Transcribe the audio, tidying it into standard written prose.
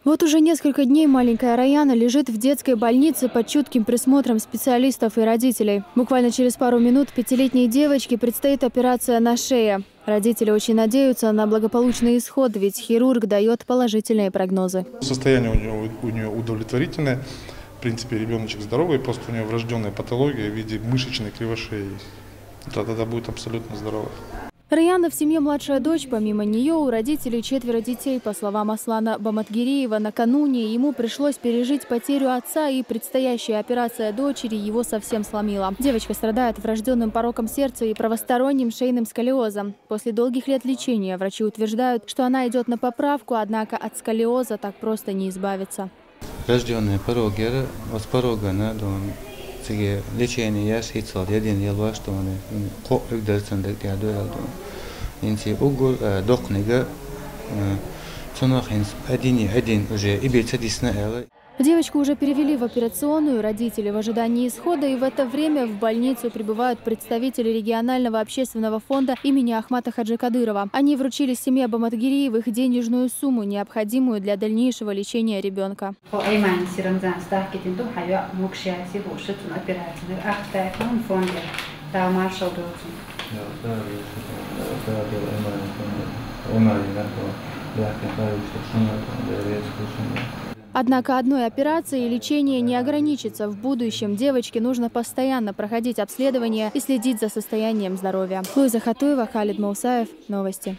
Вот уже несколько дней маленькая Раяна лежит в детской больнице под чутким присмотром специалистов и родителей. Буквально через пару минут 5-летней девочке предстоит операция на шее. Родители очень надеются на благополучный исход, ведь хирург дает положительные прогнозы. Состояние у нее удовлетворительное. В принципе, ребеночек здоровый, просто у нее врожденная патология в виде мышечной кривошеи. Тогда будет абсолютно здоровой. Раяна в семье младшая дочь. Помимо нее у родителей 4 детей. По словам Аслана Баматгиреева, накануне ему пришлось пережить потерю отца, и предстоящая операция дочери его совсем сломила. Девочка страдает врожденным пороком сердца и правосторонним шейным сколиозом. После долгих лет лечения врачи утверждают, что она идет на поправку, однако от сколиоза так просто не избавиться. Врожденный порог, от порога на лечение я сидел 1 yıl başta onu korktuk dersinde geldi oldu. İnci ugur dokniga sonra один уже и бецедисна эле. Девочку уже перевели в операционную, родители в ожидании исхода, и в это время в больницу прибывают представители регионального общественного фонда имени Ахмата Хаджи Кадырова. Они вручили семье Баматгиреевых денежную сумму, необходимую для дальнейшего лечения ребенка. Однако одной операцией лечение не ограничится. В будущем девочке нужно постоянно проходить обследование и следить за состоянием здоровья. Луиза Хатуева, Халид Маусаев. Новости.